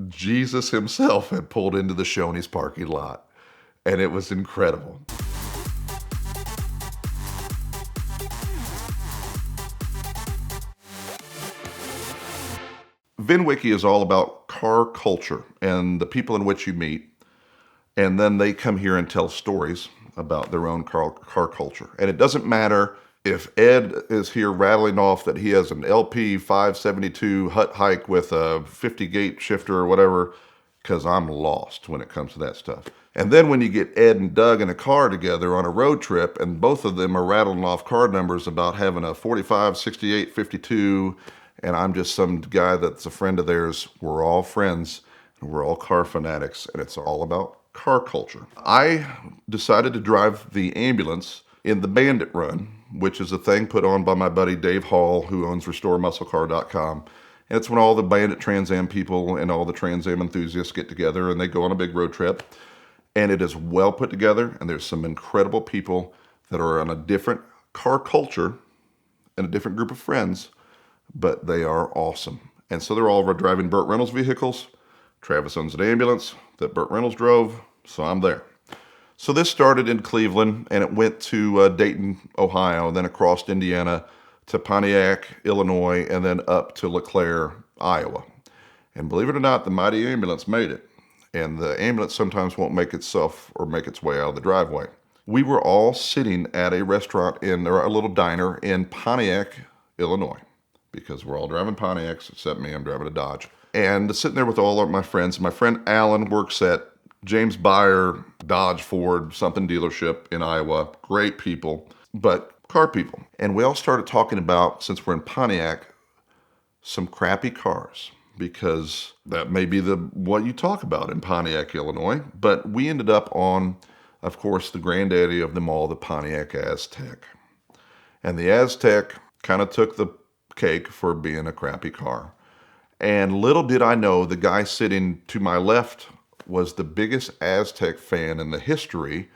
Jesus himself had pulled into the Shoney's parking lot. And it was incredible. VINwiki is all about car culture and the people in which you meet. And then they come here and tell stories about their own car culture. And it doesn't matter if Ed is here rattling off that he has an LP 572 hut hike with a 50 gate shifter or whatever, because I'm lost when it comes to that stuff. And then when you get Ed and Doug in a car together on a road trip, and both of them are rattling off car numbers about having a 45, 68, 52, and I'm just some guy that's a friend of theirs, we're all friends, and we're all car fanatics, and it's all about car culture. I decided to drive the ambulance in the Bandit Run, which is a thing put on by my buddy Dave Hall, who owns RestoreMuscleCar.com. And it's when all the Bandit Trans Am people and all the Trans Am enthusiasts get together and they go on a big road trip. And it is well put together, and there's some incredible people that are on a different car culture and a different group of friends, but they are awesome. And so they're all driving Burt Reynolds vehicles. Travis owns an ambulance that Burt Reynolds drove, so I'm there. So this started in Cleveland, and it went to Dayton, Ohio, then across Indiana to Pontiac, Illinois, and then up to LeClaire, Iowa. And believe it or not, the mighty ambulance made it. And the ambulance sometimes won't make itself or make its way out of the driveway. We were all sitting at a restaurant or a little diner in Pontiac, Illinois, because we're all driving Pontiacs, except me, I'm driving a Dodge. And sitting there with all of my friends. My friend Alan works at James Byer Dodge Ford something dealership in Iowa. Great people, but car people. And we all started talking about, since we're in Pontiac, some crappy cars, because that may be what you talk about in Pontiac, Illinois. But we ended up on, of course, the granddaddy of them all, the Pontiac Aztek. And the Aztek kind of took the cake for being a crappy car. And little did I know, the guy sitting to my left was the biggest Aztek fan in the history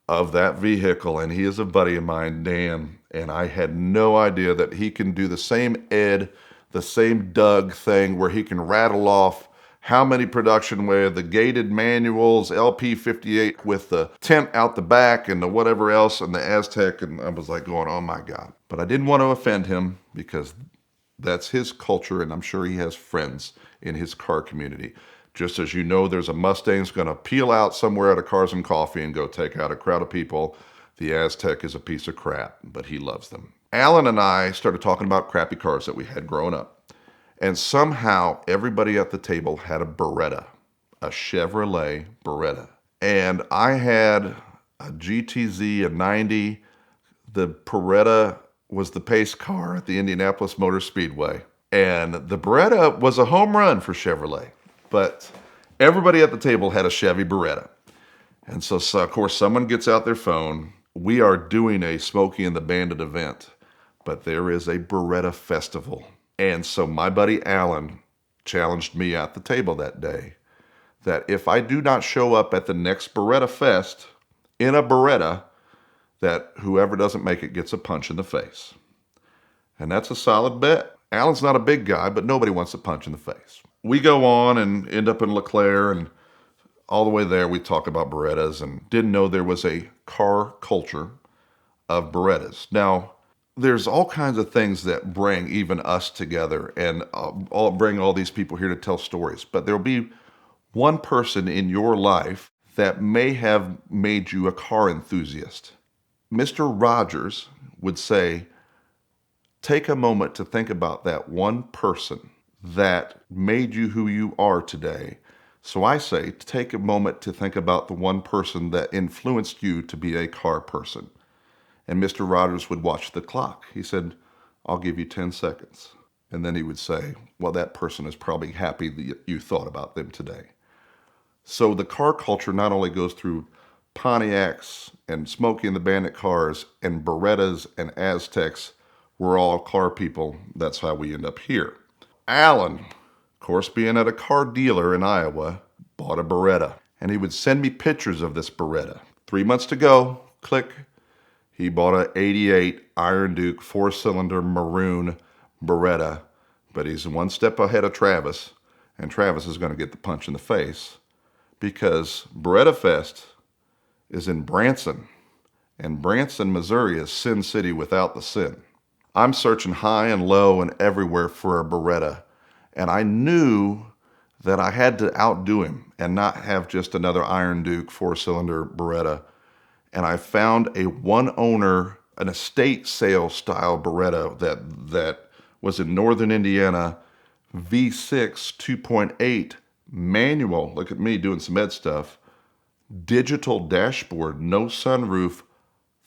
of that vehicle. And he is a buddy of mine, Dan. And I had no idea that he can do the same Ed, the same Doug thing where he can rattle off how many production with the gated manuals, LP58 with the tent out the back and the whatever else, and the Aztek. And I was like going, oh my God. But I didn't want to offend him because that's his culture, and I'm sure he has friends in his car community. Just as you know, there's a Mustang's going to peel out somewhere out of Cars and Coffee and go take out a crowd of people. The Aztek is a piece of crap, but he loves them. Alan and I started talking about crappy cars that we had growing up. And somehow everybody at the table had a Beretta, a Chevrolet Beretta. And I had a GTZ, a 90. The Beretta was the pace car at the Indianapolis Motor Speedway. And the Beretta was a home run for Chevrolet. But everybody at the table had a Chevy Beretta. And so of course, someone gets out their phone. We are doing a Smokey and the Bandit event, but there is a Beretta festival. And so my buddy Alan challenged me at the table that day that if I do not show up at the next Beretta Fest in a Beretta, that whoever doesn't make it gets a punch in the face. And that's a solid bet. Alan's not a big guy, but nobody wants a punch in the face. We go on and end up in LeClaire, and all the way there we talk about Berettas and didn't know there was a car culture of Berettas. Now, there's all kinds of things that bring even us together and bring all these people here to tell stories. But there'll be one person in your life that may have made you a car enthusiast. Mr. Rogers would say, take a moment to think about that one person that made you who you are today. So I say, take a moment to think about the one person that influenced you to be a car person. And Mr. Rogers would watch the clock. He said, I'll give you 10 seconds. And then he would say, well, that person is probably happy that you thought about them today. So the car culture not only goes through Pontiacs and Smokey and the Bandit cars and Berettas and Aztecs. We're all car people. That's how we end up here. Alan, of course, being at a car dealer in Iowa, bought a Beretta. And he would send me pictures of this Beretta. 3 months to go, click. He bought an 88 Iron Duke 4-cylinder maroon Beretta, but he's one step ahead of Travis, And Travis is going to get the punch in the face because Beretta Fest is in Branson. And Branson, Missouri is Sin City without the sin. I'm searching high and low and everywhere for a Beretta. And I knew that I had to outdo him and not have just another Iron Duke 4-cylinder Beretta. And I found a one owner, an estate sale style Beretta that was in northern Indiana, V6 2.8 manual. Look at me doing some ed stuff. Digital dashboard, no sunroof,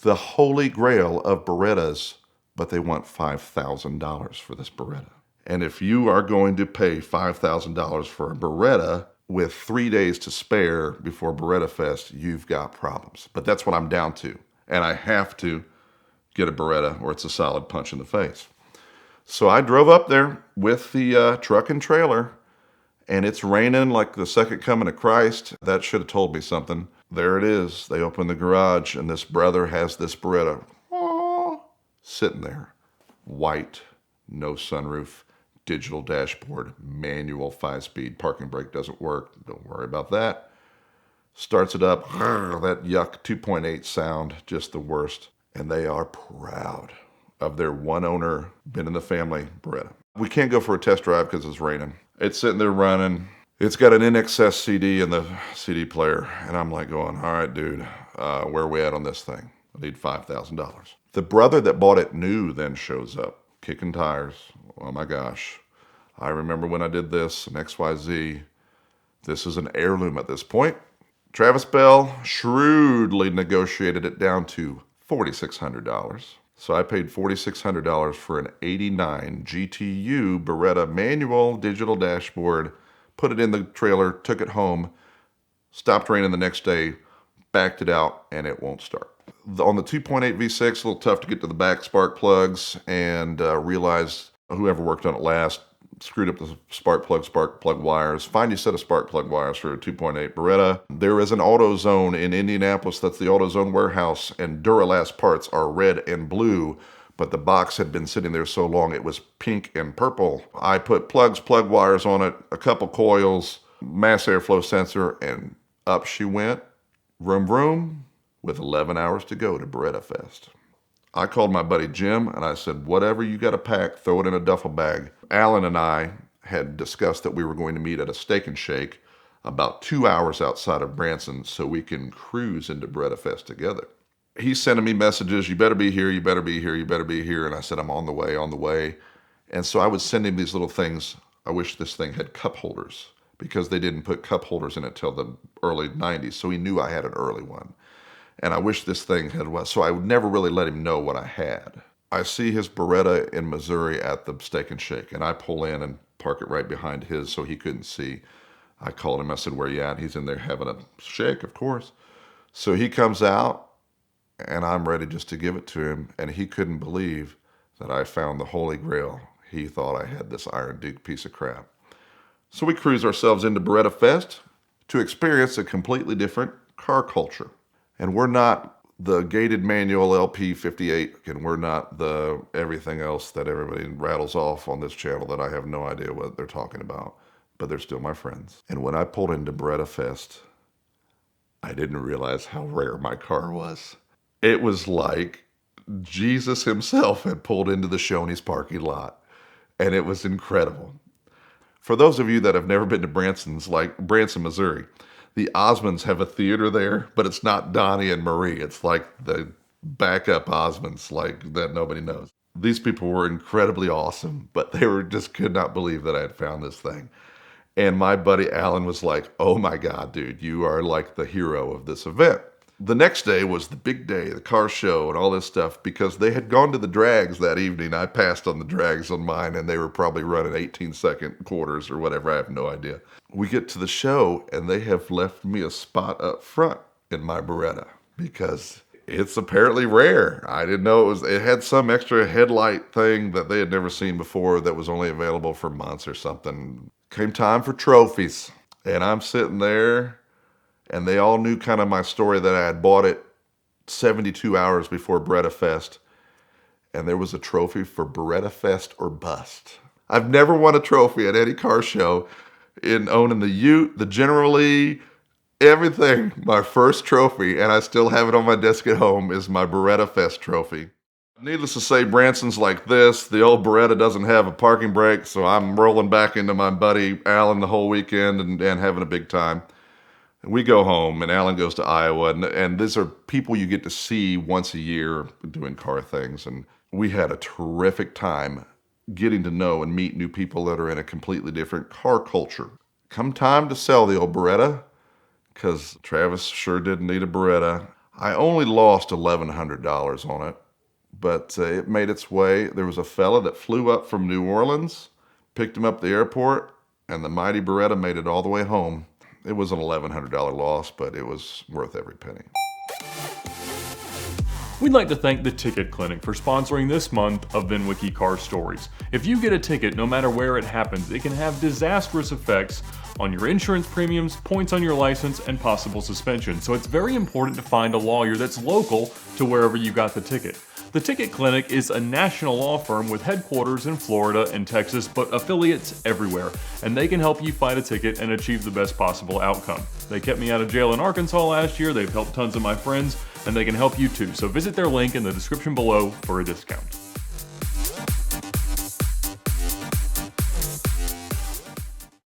the holy grail of Berettas, but they want $5,000 for this Beretta. And if you are going to pay $5,000 for a Beretta with 3 days to spare before Beretta Fest, you've got problems. But that's what I'm down to. And I have to get a Beretta or it's a solid punch in the face. So I drove up there with the truck and trailer, and it's raining like the second coming of Christ. That should have told me something. There it is. They open the garage, and this brother has this Beretta sitting there. White, no sunroof, digital dashboard, manual 5-speed. Parking brake doesn't work. Don't worry about that. Starts it up. That yuck 2.8 sound, just the worst. And they are proud of their one owner, been in the family Beretta. We can't go for a test drive because it's raining. It's sitting there running. It's got an NXS CD in the CD player. And I'm like going, all right, dude, where are we at on this thing? I need $5,000. The brother that bought it new then shows up, kicking tires. Oh my gosh. I remember when I did this, an XYZ. This is an heirloom at this point. Travis Bell shrewdly negotiated it down to $4,600. So I paid $4,600 for an 89 GTU Beretta manual digital dashboard, put it in the trailer, took it home, stopped raining the next day, backed it out, and it won't start. On the 2.8 V6, a little tough to get to the back spark plugs, and realized whoever worked on it last screwed up the spark plug wires. Find your set of spark plug wires for a 2.8 Beretta. There is an AutoZone in Indianapolis. That's the AutoZone warehouse, and Duralast parts are red and blue, but the box had been sitting there so long it was pink and purple. I put plug wires on it, a couple coils, mass airflow sensor, and up she went. Vroom vroom, with 11 hours to go to Beretta Fest. I called my buddy Jim and I said, whatever you got to pack, throw it in a duffel bag. Alan and I had discussed that we were going to meet at a Steak and Shake about 2 hours outside of Branson so we can cruise into Beretta Fest together. He's sending me messages, you better be here, you better be here, you better be here. And I said, I'm on the way, on the way. And so I would send him these little things. I wish this thing had cup holders because they didn't put cup holders in it till the early 90s. So he knew I had an early one. And I wish this thing had one. So I would never really let him know what I had. I see his Beretta in Missouri at the Steak and Shake, and I pull in and park it right behind his so he couldn't see. I called him. I said, where you at? He's in there having a shake, of course. So he comes out, and I'm ready just to give it to him. And he couldn't believe that I found the Holy Grail. He thought I had this Iron Duke piece of crap. So we cruise ourselves into Beretta Fest to experience a completely different car culture. And we're not the gated manual LP58, and we're not the everything else that everybody rattles off on this channel that I have no idea what they're talking about, but they're still my friends. And when I pulled into Beretta Fest, I didn't realize how rare my car was. It was like Jesus himself had pulled into the Shoney's parking lot, and it was incredible. For those of you that have never been to Branson, Missouri, the Osmonds have a theater there, but it's not Donnie and Marie. It's like the backup Osmonds, like that nobody knows. These people were incredibly awesome, but they just could not believe that I had found this thing. And my buddy Alan was like, oh my God, dude, you are like the hero of this event. The next day was the big day, the car show and all this stuff, because they had gone to the drags that evening. I passed on the drags on mine, and they were probably running 18-second quarters or whatever. I have no idea. We get to the show, and they have left me a spot up front in my Beretta because it's apparently rare. I didn't know it had some extra headlight thing that they had never seen before that was only available for months or something. Came time for trophies, and I'm sitting there. And they all knew kind of my story that I had bought it 72 hours before Beretta Fest. And there was a trophy for Beretta Fest or bust. I've never won a trophy at any car show. in owning the Ute, the General Lee, everything. My first trophy, and I still have it on my desk at home, is my Beretta Fest trophy. Needless to say, Branson's like this. The old Beretta doesn't have a parking brake, so I'm rolling back into my buddy Alan the whole weekend and having a big time. We go home, and Alan goes to Iowa, and these are people you get to see once a year doing car things. And we had a terrific time getting to know and meet new people that are in a completely different car culture. Come time to sell the old Beretta, because Travis sure didn't need a Beretta. I only lost $1,100 on it, but it made its way. There was a fella that flew up from New Orleans, picked him up at the airport, and the mighty Beretta made it all the way home. It was an $1,100 loss, but it was worth every penny. We'd like to thank the Ticket Clinic for sponsoring this month of VINwiki Car Stories. If you get a ticket, no matter where it happens, it can have disastrous effects on your insurance premiums, points on your license, and possible suspension. So it's very important to find a lawyer that's local to wherever you got the ticket. The Ticket Clinic is a national law firm with headquarters in Florida and Texas, but affiliates everywhere, and they can help you fight a ticket and achieve the best possible outcome. They kept me out of jail in Arkansas last year, they've helped tons of my friends, and they can help you too. So visit their link in the description below for a discount.